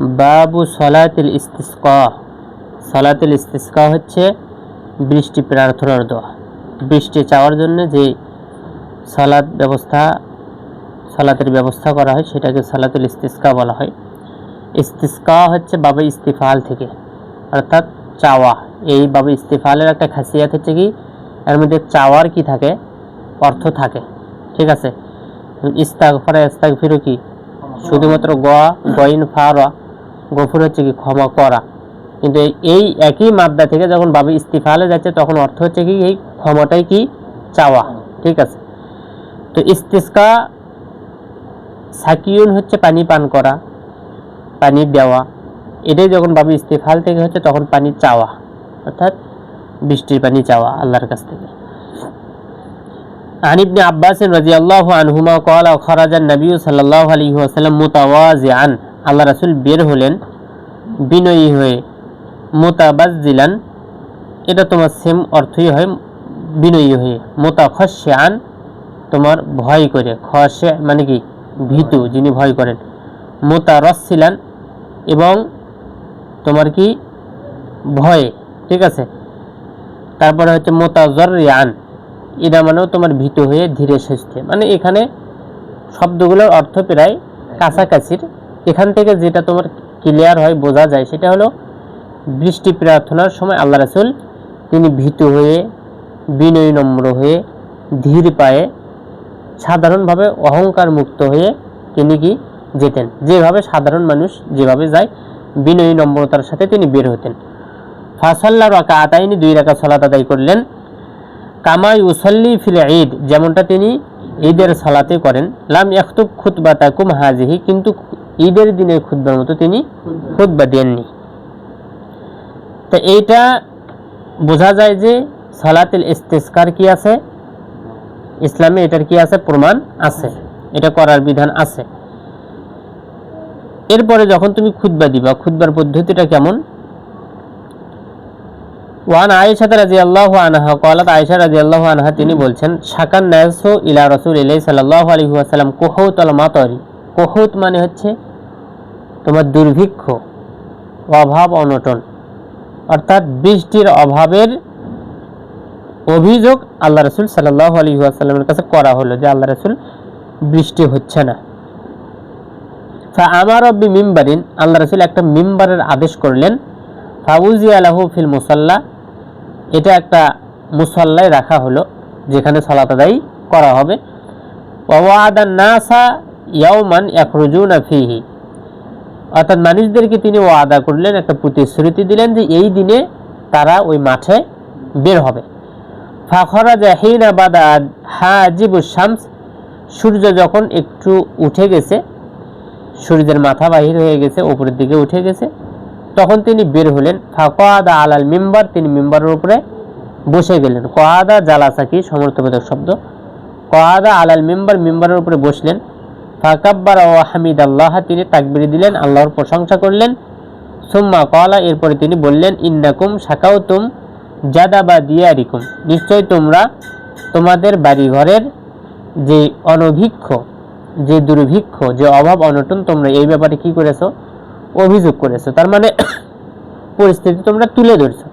বাবু সালাতুল ইস্তিসকা। সালাতুল ইস্তিসকা হচ্ছে বৃষ্টি প্রার্থনার দোয়া। বৃষ্টি চাওয়ার জন্য যে সালাতের ব্যবস্থা করা হয় সেটাকে সালাতুল ইস্তিসকা বলা হয়। ইস্তিসকা হচ্ছে বাবা ইস্তিফাল থেকে, অর্থাৎ চাওয়া। এই বাবা ইস্তিফালের একটা খাসিয়াত হচ্ছে কি, এর মধ্যে চাওয়ার কি থাকে, অর্থ থাকে। ঠিক আছে, ইস্তাগফারা ইস্তাগফিরু কি শুধুমাত্র গইন ফারা, গফুর হচ্ছে কি ক্ষমা করা, কিন্তু এই একই মাদ্দা থেকে যখন বাবা ইস্তিফালে যাচ্ছে তখন অর্থ হচ্ছে কি এই ক্ষমাটাই কি চাওয়া। ঠিক আছে, তো ইস্তিসকা সাকিউন হচ্ছে পানি পান করা, পানি দেওয়া। এটাই যখন বাবা ইস্তিফাল থেকে হচ্ছে তখন পানি চাওয়া, অর্থাৎ বৃষ্টির পানি চাওয়া আল্লাহর কাছ থেকে। عن ابن عباس رضي الله عنهما قال خرج النبي صلى الله عليه وسلم متواضعا, আল্লাহ রাসূল বের হলেন বিনয়ী হয়ে, মুতাবাজ্জিলান এটা তোমার সেম অর্থই হয় বিনয়ী হয়ে, মুতাখাশশিআন তোমার ভয় করে, খাশি মানে কি ভীতু, যিনি ভয় করেন, মুতারাসসিলান এবং তোমার কি ভয়ে। ঠিক আছে, তারপরে হচ্ছে মুতাজাররিআন, এটা মানেও তোমার ভীত হয়ে ধীরে সুস্থে। মানে এখানে শব্দগুলোর অর্থ প্রায় কাছাকাছির। এখান থেকে যেটা তোমার ক্লিয়ার হয়, বোঝা যায়, সেটা হলো বৃষ্টি প্রার্থনার সময় আল্লাহ রাসূল তিনি ভীত হয়ে, বিনয়ী নম্র হয়ে, ধীর পায়ে, সাধারণভাবে অহংকার মুক্ত হয়ে তিনি কি যেতেন, যেভাবে সাধারণ মানুষ যেভাবে যায় বিনয়ী নম্রতার সাথে তিনি বের হতেন। ফাসাল্লা রাকাতাইনি, 2 রাকাত সালাত আদায় করলেন। কামা ইউসাল্লি ফিল ঈদ, যেমনটা তিনি ঈদের সালাতে করেন। লাম ইয়াখতুব খুতবাতাকুম হাজিহি, কিন্তু ঈদের দিনের খুতবার মতো তিনি খুতবা দেননি। তো এইটা বোঝা যায় যে সালাতুল ইস্তিসকার কি আছে ইসলামে, এটার কি আছে প্রমাণ আছে, এটা করার বিধান আছে। এরপরে যখন তুমি খুতবা দিবা, খুতবার পদ্ধতিটা কেমন? ওয়ান আয়েশা রাদিয়াল্লাহু আনহা ক্বালাত, আয়েশা রাদিয়াল্লাহু আনহা তিনি বলছেন, শাকান নাসু ইলা রাসূলিল্লাহি সাল্লাল্লাহু আলাইহি ওয়াসাল্লাম কুহুতাল মাতারি। কুহুত মানে হচ্ছে তোমার দুর্ভিক্ষ, অভাব, অনটন, অর্থাৎ বৃষ্টির অভাবের অভিযোগ আল্লাহ রাসূল সাল্লাল্লাহু আলাইহি ওয়াসাল্লামের কাছে করা হলো যে আল্লাহ রাসূল বৃষ্টি হচ্ছে না। ফা আমারা বিমিম্বারিন, আল্লাহ রাসূল একটা মিম্বারের আদেশ করলেন। ফাউজিয়া লাহু ফিল মুসাল্লা, এটা একটা মুসাল্লায় রাখা হলো যেখানে সালাত আদায় করা হবে। ওয়াদান নাসা ইয়াওমান ইয়াখরুজুনা ফিহি, অর্থাৎ মানুষদেরকে তিনি ওয়াদা করলেন, একটা প্রতিশ্রুতি দিলেন যে এই দিনে তারা ওই মাঠে বের হবে। ফাখরাজা হিনা বাদা হাজিবুশ শামস, সূর্য যখন একটু উঠে গেছে, সূর্যের মাথা বাহির হয়ে গেছে, উপরের দিকে উঠে গেছে, তখন তিনি বের হলেন। ফাকাদা আলাল মিম্বার, তিনি মিম্বারের উপরে বসে গেলেন। কাদা জালাসা কি সমর্থবোধক শব্দ, কাদা আলাল মিম্বার, মিম্বারের উপরে বসলেন। ফাকাব্বারা ওয়া হামিদাল্লাহ, তিনি তাকবীর দিলেন, আল্লাহর প্রশংসা করলেন। সুম্মা ক্বালা, এরপরে তিনি বললেন, ইন্নাকুম শাকাউতুম জাদাবা দিয়ারিকুম, নিশ্চয় তোমরা তোমাদের বাড়িঘরের যে অনভিক্ষ, যে দুর্ভিক্ষ, যে অভাব অনটন, তোমরা এই ব্যাপারে কি করেছো, অভিযোগ করেছো, তার মানে পরিস্থিতি তোমরা তুলে ধরছো।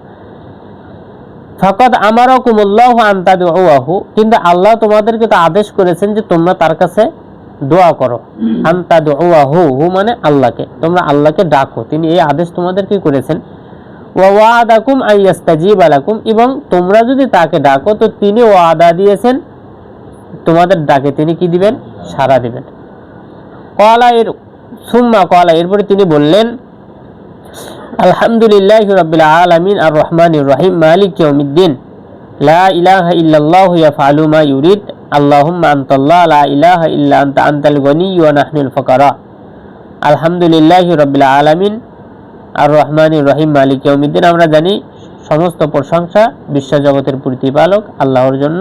ফাকাদ আমারাকুমুল্লাহু আন তাদউহু, কিন্তু আল্লাহ তোমাদেরকে তো আদেশ করেছেন যে তোমরা তার কাছে দোয়া করো। আন তাদউহু, হু মানে আল্লাহকে, তোমরা আল্লাহকে ডাকো, তিনি এই আদেশ তোমাদেরকে করেছেন। ওয়া ওয়াদাকুম আইয়াস্তাজিবা লাকুম, এবং তোমরা যদি তাকে ডাকো তো তিনি ওয়াদা দিয়েছেন তোমাদের ডাকে তিনি কি দিবেন, সাড়া দিবেন। সুম্মা ক্বালা, এরপরে তিনি বললেন, আলহামদুলিল্লাহি রাব্বিল আলামিন আর রহমানির রহিম মালিক ইয়াউমিদ্দিন লা ইলাহা ইল্লাল্লাহু ইয়াফআলু মা ইউরিদ আল্লাহুম্মা আনতাল্লাহ লা ইলাহা ইল্লা আনতা আনতাল গনিয়্যু ওয়া নাহনুল ফাকারা। আলহামদুলিল্লাহি রাব্বিল আলামিন আর রহমানির রহিম মালিক ইয়াউমিদ্দিন, আমরা জানি সমস্ত প্রশংসা বিশ্বজগতের প্রতিপালক আল্লাহর জন্য,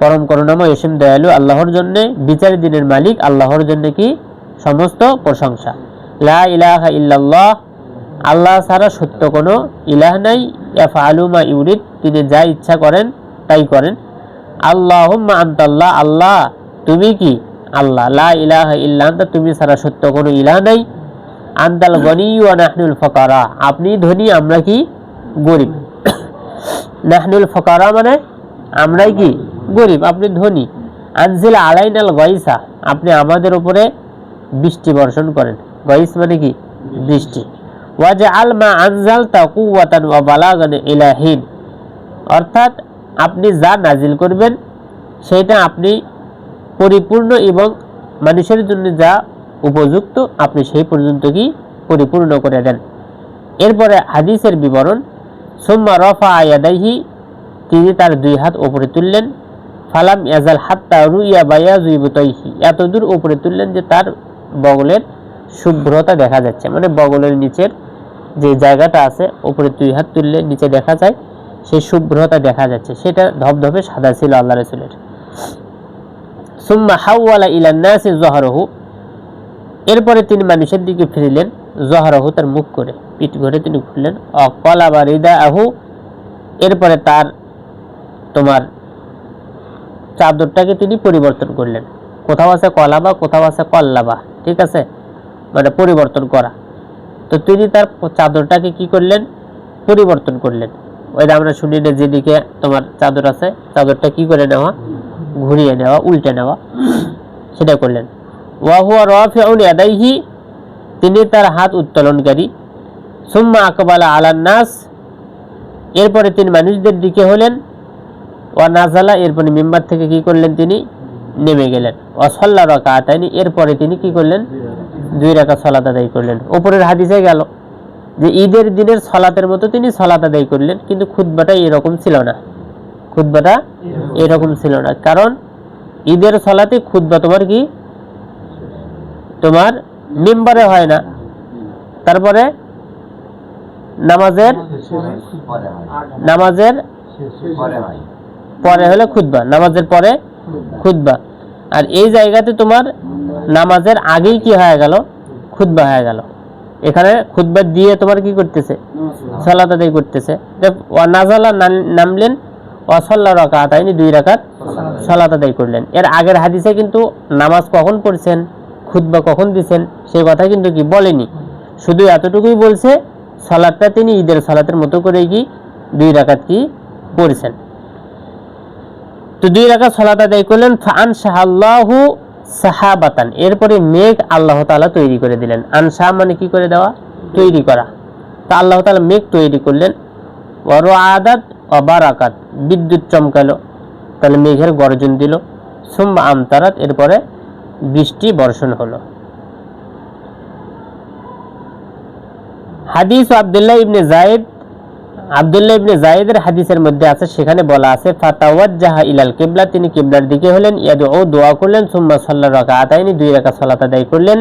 পরম করুণাময় অসীম দয়ালু আল্লাহর জন্য, বিচার দিনের মালিক আল্লাহর জন্য কি সমস্ত প্রশংসা। লা ইলাহা ইল্লাল্লাহ, আল্লাহ ছাড়া সত্য কোনো ইলাহ নাই। ইয়াফআলু মা ইউরিদ, তিনি যা ইচ্ছা করেন তাই করেন। আল্লাহুম্মা আনতাল্লাহ, আল্লাহ তুমি কি আল্লাহ, লা ইলাহা ইল্লা আনতা, তুমি ছাড়া সত্য কোনো ইলাহ নাই। আনতাল গনি ওয়া নাহনুল ফাকারা, আপনি ধনী আমরা কি গরিব। নাহনুল ফাকারা মানে আমরাই কি গরিব, আপনি ধনী। আনজিল আলাইনাল গাইসা, আপনি আমাদের উপরে বৃষ্টি বর্ষণ করেন। গাইস মানে কি বৃষ্টি। ওয়াজআল মা আনজালতা কুওয়াতান ওয়া বালাগান ইলা হিন, অর্থাৎ আপনি যা নাজিল করবেন সেটা আপনি পরিপূর্ণ এবং মানুষের জন্য যা উপযুক্ত আপনি সেই পর্যন্ত কি পরিপূর্ণ করে দেন। এরপরে হাদিসের বিবরণ, সুম্মা রাফা ইয়াদাইহি, তিনি তার দুই হাত উপরে তুললেন। ফালাম ইয়াজাল হাত্তা রুইয়া বায়াযু ইবতাইহি, এত দূর উপরে তুললেন যে তার বগলের শুভ্রতা দেখা যাচ্ছে, মানে বগলের নিচের যে জায়গাটা আছে উপরে দুই হাত তুললে নিচে দেখা যায় সেই শুভ্রতা দেখা যাচ্ছে, সেটা ধবধবে সাদা ছিল আল্লাহ রাসূলের। সুম্মা হাওয়ালা ইলান নাসি যহরাহু, এরপরে তিনি মানুষের দিকে ফিরলেন। যহরাহু তার মুখ করে, পিঠ করে তিনি ঘুরলেন। অকলাবা রিদাহু, এরপরে তার তোমার চাদরটাকে তিনি পরিবর্তন করলেন। কোথাও আছে কলাবা, কোথাও আছে কল্লাবা, ঠিক আছে, মানে পরিবর্তন করা। তো তিনি তার চাদরটাকে কি করলেন পরিবর্তন করলেন। ওই যে আমরা শুনি না যেদিকে তোমার চাদর আছে চাদরটা কি করে নেওয়া, ঘুরিয়ে নেওয়া, উল্টে নেওয়া, সেটা করলেন। ওয়া হুয়া রাফিউন ইয়াদাইহি, তিনি তার হাত উত্তোলনকারী। সুম্মা আকবালা আলান নাস, এরপরে তিনি মানুষদের দিকে হলেন। ওয়া নাজালা, এরপরে মিম্বার থেকে কি করলেন তিনি নেমে গেলেন। ওয়া সাল্লা রাকাতাইনি, এরপরে তিনি কি করলেন 2 রাকাত সালাত আদায় করলেন। উপরের হাদিসে গেল যে ঈদের দিনের সালাতের মতো তিনি সালাত আদায় করলেন, কিন্তু খুতবাটা এরকম ছিল না, খুতবাটা এরকম ছিল না। কারণ ঈদের সালাতে খুতবা তোমার কি তোমার মিম্বারে হয় না, তারপরে নামাজের পরে হলে খুতবা, নামাজের পরে খুতবা। আর এই জায়গাতে তোমার নামাজের আগেই কি হয়ে গেল খুতবা হয়ে গেল। এখানে খুতবা দিয়ে তোমার কি করতেছে সালাত আদায় করতেছে। ওয়া নাজালা, নামলেন। ওয়া সাল্লা রাকাতাইনি, 2 রাকাত সালাত আদায় করলেন। এর আগের হাদিসে কিন্তু নামাজ কখন পড়ছেন খুতবা কখন দিবেন সেই কথা কিন্তু কি বলেনি, শুধু এতটুকুই বলছে সালাতটা তিনি ঈদের সালাতের মতো করে কি 2 রাকাত কি পড়ছেন। তো 2 রাকাত সালাত আদায় করলেন। ফাআনশাআল্লাহু সাহাবাতান, এরপরে মেঘ আল্লাহ তাআলা তৈরি করে দিলেন। আনশা মানে কি করে দেওয়া, তৈরি করা। তা আল্লাহ তাআলা মেঘ তৈরি করলেন। ওয়া রাআদাত ওয়া বারাকাত, বিদ্যুৎ চমকালো, তাহলে মেঘের গর্জন দিল। সুম্মা আমতারাত, এরপরে বৃষ্টি বর্ষণ হলো। হাদিস আব্দুল্লাহ ইবনে যায়েদের হাদিসের মধ্যে আছে, সেখানে বলা আছে ফাতাওয়াজ্জাহা ইলাল কিবলা, তিনি কিবলার দিকে হলেন। ইয়াদউ, দোয়া করলেন। সুম্মা সাল্লা রাকাতাইনি, 2 রাকাত সালাত আদায় করলেন।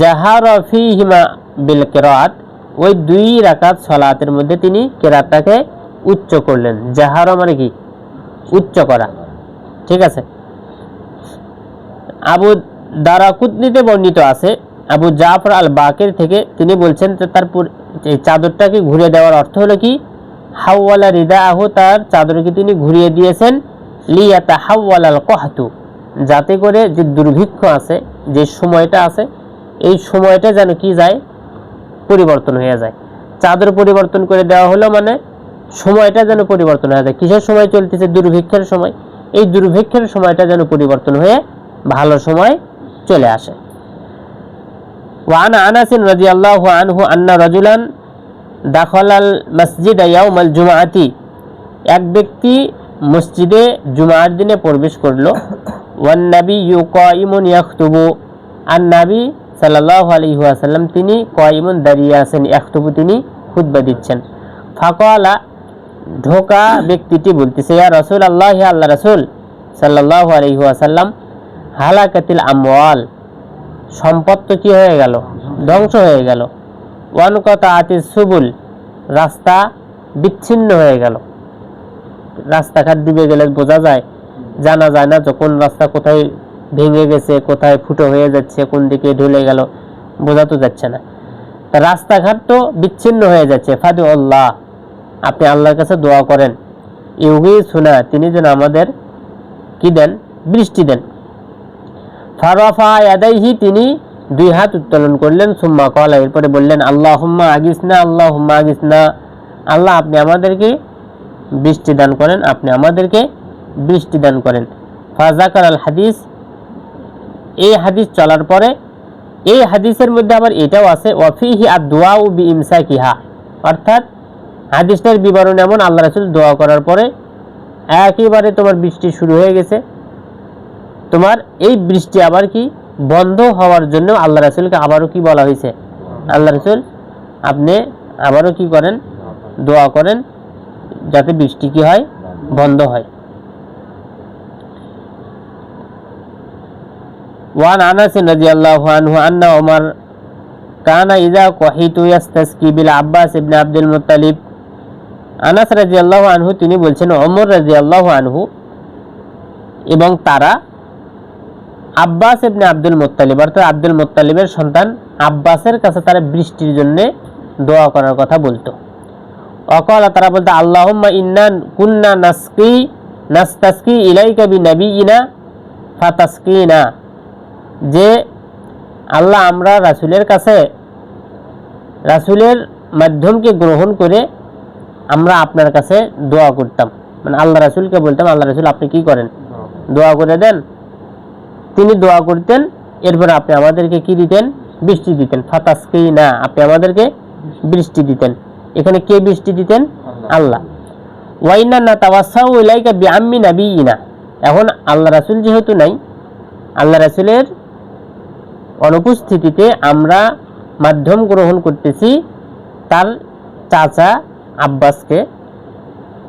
জাহারা ফীহিমা বিল কিরাত, ওই 2 রাকাত সালাতের মধ্যে তিনি কিরাতটাকে উচ্চ করলেন। জাহারা মানে কি উচ্চ করা, ঠিক আছে। আবু দারাকুতনিতে বর্ণিত আছে আবু জাফর আল বাকির থেকে, তিনি বলছেন যে তার এই চাদরটাকে ঘুরিয়ে দেওয়ার অর্থ হলো কি হাওয়ালা রিদাহু, তার চাদরকে তিনি ঘুরিয়ে দিয়েছেন। লিয়াতা হাওয়ালাল কহতু, যাতে করে যে দুর্ভিক্ষ আছে, যে সময়টা আছে, এই সময়টা যেন কি যায় পরিবর্তন হয়ে যায়। চাদর পরিবর্তন করে দেওয়া হলো মানে সময়টা যেন পরিবর্তন হয়ে যায়। কিসের সময় চলতেছে, দুর্ভিক্ষের সময়, এই দুর্ভিক্ষের সময়টা যেন পরিবর্তন হয়ে ভালো সময় চলে আসে। ওয়ান আনাস রাদিয়াল্লাহু আনহু আন্না রাজুলান দাখালাল মসজিদ ইয়াউমাল জুমআতি, এক ব্যক্তি মসজিদে জুমার দিনে প্রবেশ করলো। ওয়ান নাবিয়্যু কায়িমুন ইয়াখতুবু, আর নবী সাল্লাল্লাহু আলাইহি ওয়াসাল্লাম তিনি কায়িমুন দাঁড়িয়ে আছেন, ইয়াখতুবু তিনি খুতবা দিচ্ছেন। ফাকালা, ঢোকা ব্যক্তিটি বলতেছে, ইয়া রাসূলুল্লাহ, আল্লাহ রাসূল সাল্লাল্লাহু আলাইহি ওয়াসাল্লাম, হালাকাতিল আমওয়াল, সম্পদ তো কি হয়ে গেল ধ্বংস হয়ে গেল। ওয়ানকাতাতিস সুবুল, রাস্তা বিচ্ছিন্ন হয়ে গেল। রাস্তাঘাট ডুবে গেলে বোঝা যায়, জানা যায় না যখন রাস্তা কোথায় ভেঙে গেছে, কোথায় ফুটো হয়ে যাচ্ছে, কোন দিকে ঢলে গেল বোঝা তো যাচ্ছে না। তা রাস্তাঘাট তো বিচ্ছিন্ন হয়ে যাচ্ছে। ফাদু আল্লাহ, আপনি আল্লাহর কাছে দোয়া করেন। ইউহি সুনা, তিনি যেন আমাদের কি দেন বৃষ্টি দেন। ফারাফা ইয়াদাইহি, তিনি দুই হাত উত্তোলন করলেন, সুম্মা ক্বালা, এরপরে বললেন আল্লাহুম্মা আগিসনা, আল্লাহুম্মা আগিসনা, আল্লাহ আপনি আমাদেরকে বৃষ্টি দান করেন, আপনি আমাদেরকে বৃষ্টি দান করেন। ফাযাকার আল হাদিস, এই হাদিস চলার পরে এই হাদিসের মধ্যে আবার এটাও আছে ওয়াফিহি আদ-দুআউ বিইমসাকিহা, অর্থাৎ হাদিসটার বিবরণ এমন আল্লাহ রাসূল দোয়া করার পরে একেবারে তোমার বৃষ্টি শুরু হয়ে গেছে, তোমার এই বৃষ্টি আবার কি বন্ধ হওয়ার জন্য আল্লাহ রাসূলকে আবারও কি বলা হয়েছে, আল্লাহ রাসূল আপনি আবারও কি করেন, দোয়া করেন যাতে বৃষ্টি কি হয়, বন্ধ হয়। ওয়ান আনাস রাদিয়াল্লাহু আনহু আন্না ওমর কানা ইযা কহিতু ইয়াস্তাসকি বিল আব্বাস ইবনে আব্দুল মুত্তালিব, আনাস রাদিয়াল্লাহু আনহু তিনি বলছেন ওমর রাদিয়াল্লাহু আনহু এবং তারা আব্বাস ইবনে আব্দুল মুত্তালিব অর্থাৎ আব্দুল মুত্তালিবের সন্তান আব্বাসের কাছে তারা বৃষ্টির জন্য দোয়া করার কথা বলতো। অকালা, তারা বলতো আল্লাহুম্মা ইন্না কুন্না নাস্তাসকি ইলাইকা বিনাবিয়িনা ফাতাসকিনা, যে আল্লাহ আমরা রাসূলের কাছে রাসূলের মাধ্যমকে গ্রহণ করে আমরা আপনার কাছে দোয়া করতাম, মানে আল্লাহ রাসূলকে বলতাম আল্লাহ রাসূল আপনি কি করেন, দোয়া করে দেন। তিনি দোয়া করতেন, এরপর আপনি আমাদেরকে কি দিতেন, বৃষ্টি দিতেন। ফাতাসকিনা, আপনি আমাদেরকে বৃষ্টি দিতেন। এখানে কে বৃষ্টি দিতেন, আল্লাহ। ওয়াইনা নাতাওয়াসাউ ইলাইকা বিআম্মি নাবিয়িনা, এখন আল্লাহ রাসূল যেহেতু নাই, আল্লাহ রাসূলের অনুপস্থিতিতে আমরা মাধ্যম গ্রহণ করতেছি তার চাচা আব্বাসকে।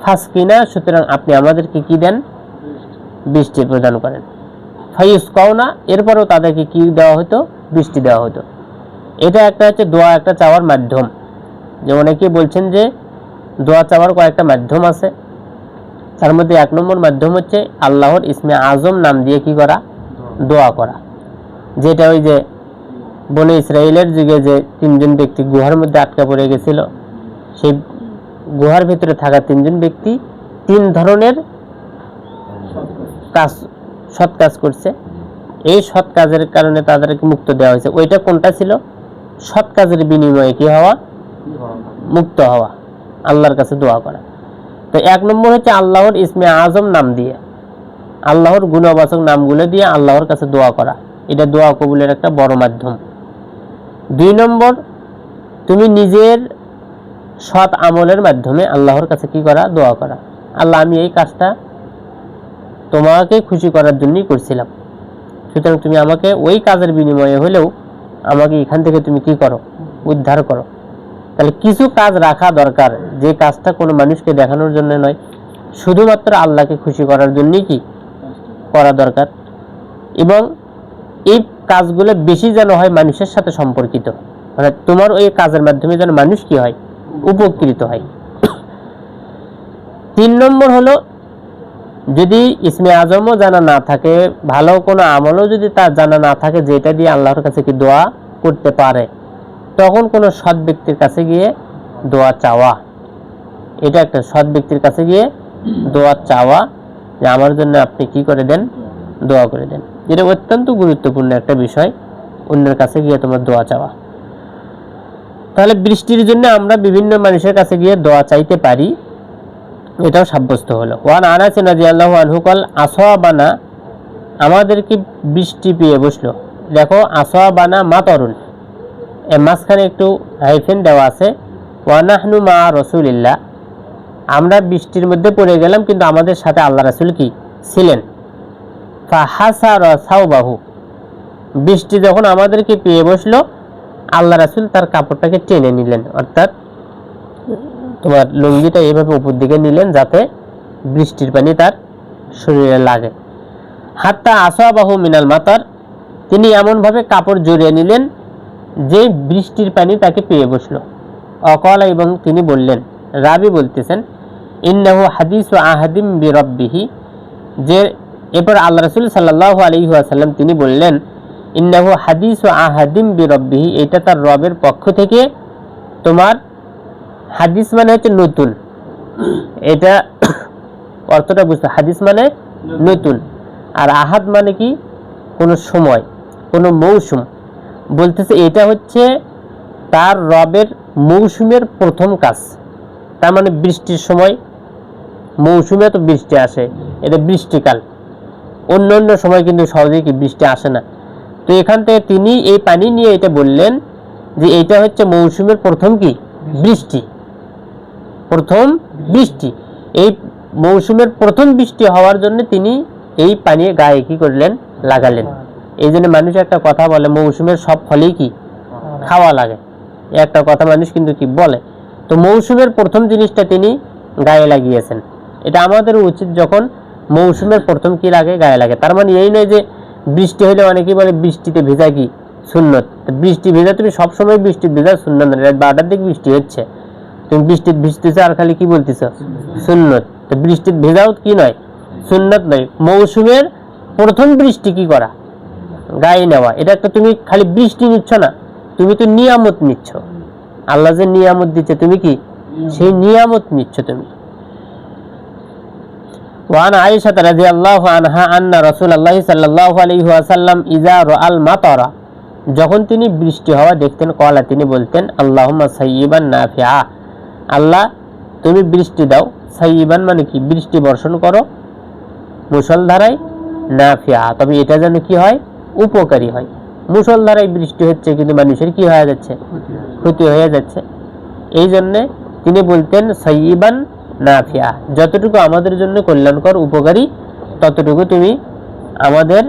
ফাসকিনা, সুতরাং আপনি আমাদেরকে কি দেন, বৃষ্টি প্রদান করেন। ফায়ুসকাউনা, এরপরও তাদেরকে কি দেওয়া হতো, বৃষ্টি দেওয়া হতো। এটা একটা হচ্ছে দোয়া একটা চাওয়ার মাধ্যম। যে অনেকে বলছেন যে দোয়া চাওয়ার কয়েকটা মাধ্যম আছে, তার মধ্যে এক নম্বর মাধ্যম হচ্ছে আল্লাহর ইসমে আজম নাম দিয়ে কি করা, দোয়া করা। যেটা ওই যে বনে ইসরায়েলের যুগে যে তিনজন ব্যক্তি গুহার মধ্যে আটকা পড়ে গেছিল, সেই গুহার ভিতরে থাকা তিনজন ব্যক্তি তিন ধরনের কাজ, সৎ কাজ করছে, এই সৎ কাজের কারণে তাদেরকে মুক্ত দেওয়া হয়েছে। ওইটা কোনটা ছিল, সৎ কাজের বিনিময়ে কি হওয়া, মুক্ত হওয়া, আল্লাহর কাছে দোয়া করা। তো এক নম্বর হচ্ছে আল্লাহর ইসমে আজম নাম দিয়ে, আল্লাহর গুণবাচক নামগুলো দিয়ে আল্লাহর কাছে দোয়া করা, এটা দোয়া কবুলের একটা বড় মাধ্যম। দুই নম্বর, তুমি নিজের সৎ আমলের মাধ্যমে আল্লাহর কাছে কি করা, দোয়া করা। আল্লাহ আমি এই কাজটা তোমাকে খুশি করার জন্যই করছিলাম, সুতরাং তুমি আমাকে ওই কাজের বিনিময়ে হলেও আমাকে এখান থেকে তুমি কি করো, উদ্ধার করো। তাহলে কিছু কাজ রাখা দরকার, যে কাজটা কোনো মানুষকে দেখানোর জন্য নয়, শুধুমাত্র আল্লাহকে খুশি করার জন্যই কি করা দরকার। এবং এই কাজগুলো বেশি যেন হয় মানুষের সাথে সম্পর্কিত, মানে তোমার ওই কাজের মাধ্যমে যেন মানুষ কি হয়, উপকৃত হয়। তিন নম্বর হলো, যদি ইসমে আজমও জানা না থাকে, ভালো কোনো আমলও যদি তার জানা না থাকে যেটা দিয়ে আল্লাহর কাছে কি দোয়া করতে পারে, তখন কোনো সৎ ব্যক্তির কাছে গিয়ে দোয়া চাওয়া, এটা একটা সৎ ব্যক্তির কাছে গিয়ে দোয়া চাওয়া, যে আমার জন্য আপনি কি করে দেন, দোয়া করে দেন। যেটা অত্যন্ত গুরুত্বপূর্ণ একটা বিষয়, অন্যের কাছে গিয়ে তোমার দোয়া চাওয়া। তাহলে বৃষ্টির জন্য আমরা বিভিন্ন মানুষের কাছে গিয়ে দোয়া চাইতে পারি, এটাও সাব্যস্ত হলো। ওয়ান আনাস রাদিয়াল্লাহু আনহু ক্বাল আসওয়াবানা, আমাদেরকে বৃষ্টি পেয়ে বসলো। দেখো আসওয়াবানা মাতরুন, এর মাঝখানে একটু হাইফেন দেওয়া আছে। ওয়া নাহনু মা রাসূলিল্লাহ, আমরা বৃষ্টির মধ্যে পড়ে গেলাম কিন্তু আমাদের সাথে আল্লাহ রাসূল কি ছিলেন। ফাহাসারা সাওবাহু, বৃষ্টি যখন আমাদেরকে পেয়ে বসলো, আল্লাহ রাসূল তার কাপড়টাকে টেনে নিলেন, অর্থাৎ তোমার লুঙ্গিটা এইভাবে উপর দিকে নিলেন যাতে বৃষ্টির পানি তার শরীরে লাগে। হাত্তা আসাবাহু মিনাল মাতার, তিনি এমনভাবে কাপড় জড়িয়ে নিলেন যে বৃষ্টির পানি তাকে পেয়ে বসলো। অকালা, এবং তিনি বললেন, রাবি বলতেছেন ইন্নাহু হাদিসু আহাদিম বিরাব্বিহি, যে এরপর আল্লাহ রাসূল সাল্লাল্লাহু আলাইহি ওয়াসাল্লাম তিনি বললেন ইন্নাহু হাদিসু আহাদিম বিরাব্বিহি, এটা তার রবের পক্ষ থেকে। তোমার হাদিস মানে হচ্ছে নতুন, এটা অর্থটা বুঝতে, হাদিস মানে নতুন, আর আহাদ মানে কি কোনো সময়, কোনো মৌসুম। বলতেছে এটা হচ্ছে তার রবের মৌসুমের প্রথম কাজ। তার মানে বৃষ্টির সময়, মৌসুমে তো বৃষ্টি আসে, এটা বৃষ্টিকাল, অন্য অন্য সময় কিন্তু সহজেই কি বৃষ্টি আসে না। তো এখান থেকে তিনি এই পানি নিয়ে এটা বললেন যে এটা হচ্ছে মৌসুমের প্রথম কি বৃষ্টি, প্রথম বৃষ্টি। এই মৌসুমের প্রথম বৃষ্টি হওয়ার জন্য তিনি এই পানি গায়ে কি করলেন, লাগালেন। এই জন্য মানুষ একটা কথা বলে, মৌসুমের সব ফলেই কি খাওয়া লাগে, একটা কথা মানুষ কিন্তু কি বলে। তো মৌসুমের প্রথম জিনিসটা তিনি গায়ে লাগিয়েছেন। এটা আমাদের উচিত, যখন মৌসুমের প্রথম কি লাগে, গায়ে লাগে। তার মানে এই নয় যে বৃষ্টি হলে অনেকেই বলে বৃষ্টিতে ভেজা কি সুন্নত। বৃষ্টি ভেজা তুমি সবসময় বৃষ্টি ভেজা সুন্নত না। রাত 12টার দিকে বৃষ্টি হচ্ছে, তুমি বৃষ্টিতে ভিজতেছো আর খালি কি বলতেছো সুন্নত। তো বৃষ্টিতে ভেজাও কি নয়, সুন্নত নয়। মৌসুমের প্রথম বৃষ্টি কি করা, গায়ে নেওয়া। এটা একটা, তুমি খালি বৃষ্টি নিচ্ছ না, তুমি তো নিয়ামত নিচ্ছ। আল্লাহ যে নিয়ামত দিচ্ছে, তুমি কি সেই নিয়ামত নিচ্ছ তুমি। ওয়ান আয়েশা রাদিয়াল্লাহু আনহা আন্না রাসূলুল্লাহ সাল্লাল্লাহু আলাইহি ওয়াসাল্লাম ইযা রাআল মাতারা, যখন তিনি বৃষ্টি হওয়া দেখতেন, কলা তিনি বলতেন আল্লাহুম্মা সাইয়্যিবান নাফিআ, আল্লাহ তুমি বৃষ্টি দাও। সাইয়্যিবান মানে কি, বৃষ্টি বর্ষণ করো মুষলধারায়, নাফিআ তবে এটা যেন কি হয়, উপকারী হয়। মুষলধারায় বৃষ্টি হচ্ছে কিন্তু মানুষের কি হয়ে যাচ্ছে, ক্ষতি হয়ে যাচ্ছে। এই জন্যে তিনি বলতেন সাইয়্যিবান নাফিআ, যতটুকু আমাদের জন্য কল্যাণকর উপকারী ততটুকু তুমি আমাদের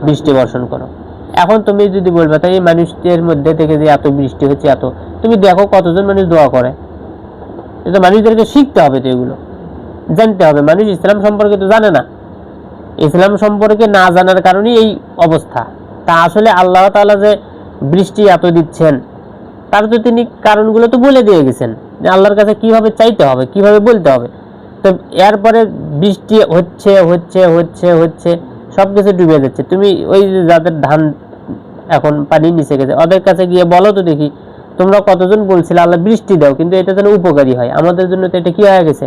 বৃষ্টি বর্ষণ করো। এখন তুমি যদি বলবে তাই মানুষদের মধ্যে থেকে যে এত বৃষ্টি হচ্ছে, এত তুমি দেখো কতজন মানুষ দোয়া করে। এটা মানুষদেরকে শিখতে হবে, তো এগুলো জানতে হবে। মানুষ ইসলাম সম্পর্কে তো জানে না, ইসলাম সম্পর্কে না জানার কারণেই এই অবস্থা। তা আসলে আল্লাহ তাআলা যে বৃষ্টি এত দিচ্ছেন, তার তো তিনি কারণগুলো তো বলে দিয়ে গেছেন, যে আল্লাহর কাছে কিভাবে চাইতে হবে, কিভাবে বলতে হবে। তো এরপরে বৃষ্টি হচ্ছে হচ্ছে হচ্ছে হচ্ছে সবকিছু ডুবে যাচ্ছে। তুমি ওই যে যাদের ধান এখন পানি নিচে গেছে, ওদের কাছে গিয়ে বলো তো দেখি, তোমরা কতজন বলছিলে আল্লাহ বৃষ্টি দাও, কিন্তু এটা যেন উপকারী হয়। আমাদের জন্য তো এটা কি হয়ে গেছে,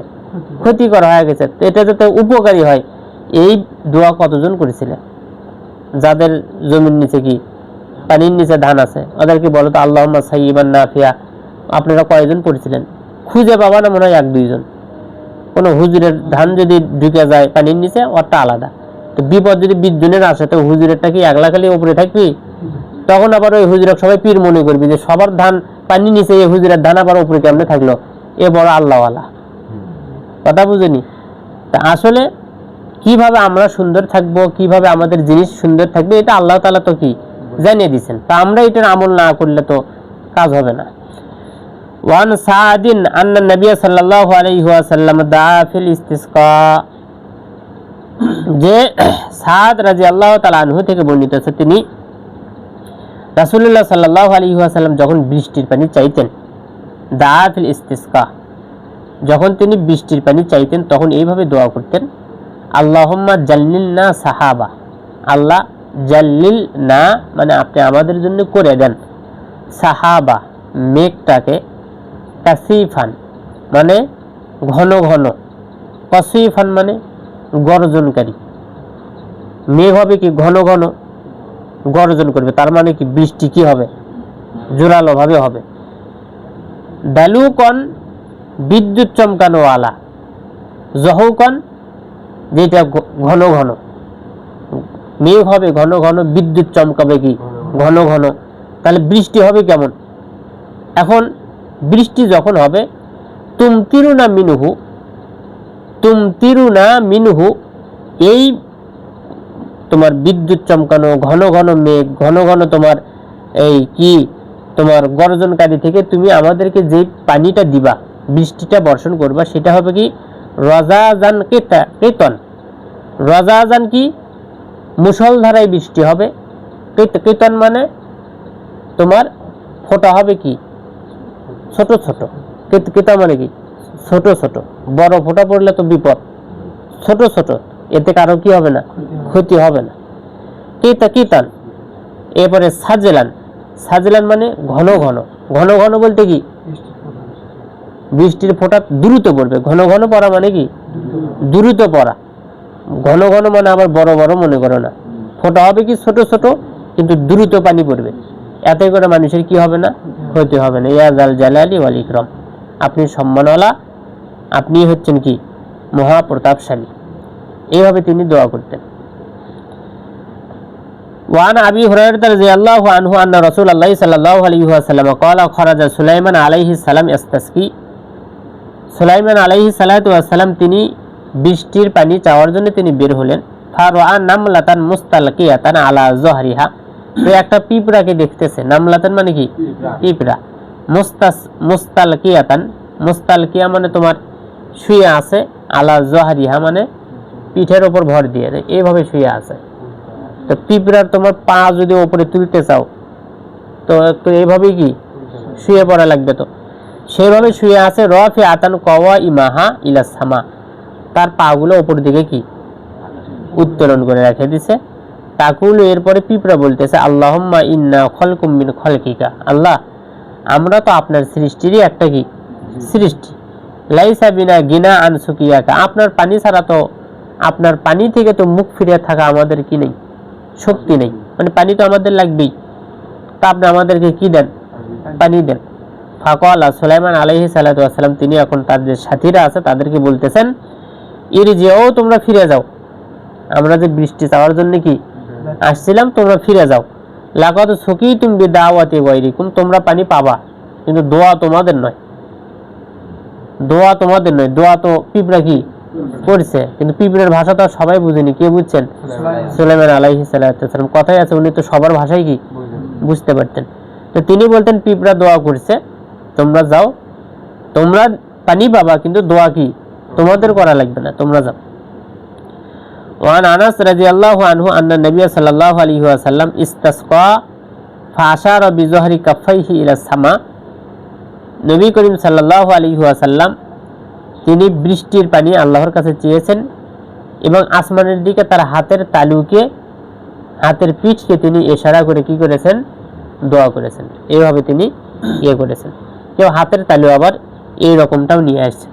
ক্ষতিকর হয়ে গেছে। তো এটা যাতে উপকারী হয়, এই দোয়া কতজন করেছিলে? যাদের জমির নিচে কি পানির নিচে ধান আছে, ওদেরকে বলো তো আল্লাহুম্মা সাইয়্যিবান নাফিআ। আপনারা কয়জন পড়ছিলেন? খুঁজে পাবা না মনে হয় 1-2 জন। কোনো হুজুরের ধান যদি ঢুকে যায় পানির নিচে, ওরটা আলাদা। তো বিপদ যদি 20 জনের আসে, তো হুজুরেরটা কি একলা খালি উপরে থাকবি? তখন আবার ওই হুজুরের সবাই পীর মনে করবি যে সবার ধান পানির নিচে, এই হুজুরের ধান আবার উপরে কেমনে থাকলো, এ বড় আল্লাহওয়ালা। কথা বুঝেনি? তা আসলে কিভাবে আমরা সুন্দর থাকবো, কিভাবে আমাদের জিনিস সুন্দর থাকবে, এটা আল্লাহ তাআলা তো কি জানিয়ে দিয়েছেন। তা আমরা এটার আমল না করলে তো কাজ হবে না। ওয়ান সাদিন আন্না নবী সাল্লাল্লাহু আলাইহি ওয়াসাল্লাম দা ফিল ইস্তিসকা, যে সাদ রাদিয়াল্লাহু তাআলা আনহু থেকে বর্ণিত আছে, তিনি রাসূলুল্লাহ সাল্লাল্লাহু আলাইহি ওয়াসাল্লাম যখন বৃষ্টির পানি চাইতেন, দা ফিল ইস্তিসকা, যখন তিনি বৃষ্টির পানি চাইতেন তখন এইভাবে দোয়া করতেন, আল্লাহুম্মা জাল্লিলনা সাহাবা, আল্লাহ জাল্লিল না মানে আপনি আমাদের জন্য করে দেন, সাহাবা মেঘটাকে, কাসিফান মানে ঘন ঘন, কাসিফান মানে গর্জনকারী। মেঘ হবে কি ঘন ঘন গর্জন করবে, তার মানে কি বৃষ্টি কি হবে, জোরালো ভাবে হবে। দালুকন বিদ্যুৎ চমকানো ওয়ালা, জহুকন যেটা ঘন ঘন, মেঘ হবে ঘন ঘন, বিদ্যুৎ চমকাবে কি ঘন ঘন। তাহলে বৃষ্টি হবে কেমন? এখন বৃষ্টি যখন হবে, তুমতিরুনা মিনহু, তুমতিরুনা মিনহু, এই তোমার বিদ্যুৎ চমকানো ঘন ঘন মেঘ, ঘন ঘন তোমার এই কি তোমার গর্জনকারী থেকে তুমি আমাদেরকে যে পানিটা দিবা, বৃষ্টিটা বর্ষণ করবা, সেটা হবে কি রাজাজান কেতন। রাজাজান কি মুষলধারায় বৃষ্টি হবে, কেতন মানে তোমার ফোঁটা হবে কি ছোট ছোট, কেতা মানে কি ছোট ছোট, বড় ফোঁটা পড়লে তো বিপদ, ছোট ছোট, এতে কারো কি হবে না, ক্ষতি হবে না। কিতান। এরপরে সাজলান, সাজলান মানে ঘন ঘন, ঘন ঘন বলতে কি বৃষ্টির ফোঁটা দ্রুত পড়বে, ঘন ঘন পড়া মানে কি দ্রুত পড়া, ঘন ঘন মানে আবার বড় বড় মনে করো না, ফোঁটা হবে কি ছোট ছোট, কিন্তু দ্রুত পানি পড়বে, এতে করে মানুষের কি হবে না, ক্ষতি হবে না। ইয়া জাল জালালি ওয়াল ইকরাম, আপনি সম্মানওয়ালা, আপনি হচ্ছেন কি মহাপ্রতাপশালী। এইভাবে তিনি দোয়া করতেন। وعن أبي هريرة رضي الله عنه أن رسول الله صلى الله عليه وسلم قال خرج سليمان عليه السلام يستسقي। সুলাইমান আলাইহিস সালাতু ওয়াস সালাম তিনি বৃষ্টির পানি চাওয়ার জন্য তিনি বের হলেন। ফারআ নামলাতান মুস্তালকিয়াতান আলা যহরিহা, তো একটা পিঁপড়াকে দেখতেছে। নামলাতান মানে কি পিঁপড়া, মুস্তালকিয়াতান, মুস্তালকিয়া মানে তোমার শুয়ে আছে, আলা যহরিহা মানে পিঠের উপর ভর দিয়ে, এইভাবে শুয়ে আছে। তো পিঁপড়ার তোমার পা যদি উপরে তুলতে চাও তো একটু এইভাবেই কি শুয়ে পড়া লাগবে, তো সেভাবে শুয়ে আছে। রফি আতান কওয়া ইমাহা ইলাস সামা, তার পাগুলো উপর দিকে কি উত্তোলন করে রেখে দিছে। তাকুল, এরপরে পিঁপড়া বলতেছে আল্লাহুম্মা ইন্না খলকুম মিন খলকিকা, আল্লাহ আমরা তো আপনার সৃষ্টিরই একটা কি সৃষ্টি। লাইসা বিনা গিনা আন সুকিয়াকা, আপনার পানি ছাড়া তো, আপনার পানি থেকে তো মুখ ফিরিয়ে থাকা আমাদের কি নেই, শক্তি নেই, মানে পানি তো আমাদের লাগবেই, তা আপনি আমাদেরকে কি দেন, পানি দেন। ফাকালা সুলাইমান আলাইহিস সালাতু ওয়াস সালাম, তিনি এখন তার যে সাথীরা আছে তাদেরকে বলতেছেন ইরজিউ, তোমরা ফিরে যাও, আমরা যে বৃষ্টি চাওয়ার জন্য কি আসছিলাম, তোমরা ফিরে যাও। লাকাদ সুকিতুম বিদাওয়াতি গায়রিকুম, তোমরা পানি পাবা কিন্তু দোয়া তোমাদের নয়, দোয়া তোমাদের নয়, দোয়া তো পিঁপড়া কি করছে, কিন্তু পিঁপড়ের ভাষা তো সবাই বুঝেনি। কে বুঝছেন? সুলাইমান আলাইহিস সালাতু ওয়াস সালাম। কথাই আছে উনি তো সবার ভাষাই কি বুঝতে পারতেন। তো তিনি বলতেন পিঁপড়া দোয়া করছে, তোমরা যাও, তোমরা পানি পাবা কিন্তু দোয়া কি তোমাদের করা লাগবে না, তোমরা যাও। ওয়ান আনাস রাদিয়াল্লাহু আনহু আন্না নবী সাল্লাল্লাহু আলাইহি ওয়াসাল্লাম ইস্তাসকা ফাআশারা বিযহরি কাফাইহি ইলা সামা, নবী করিম সাল্লাল্লাহু আলাইহি ওয়াসাল্লাম তিনি বৃষ্টির পানি আল্লাহর কাছে চেয়েছেন এবং আসমানের দিকে তার হাতের তালুকে, হাতের পিঠকে তিনি ইশারা করে কি করেছেন, দোয়া করেছেন। এইভাবে তিনি করেছেন। কেউ হাতের তালু আবার এই রকমটাও নিয়ে আসছে।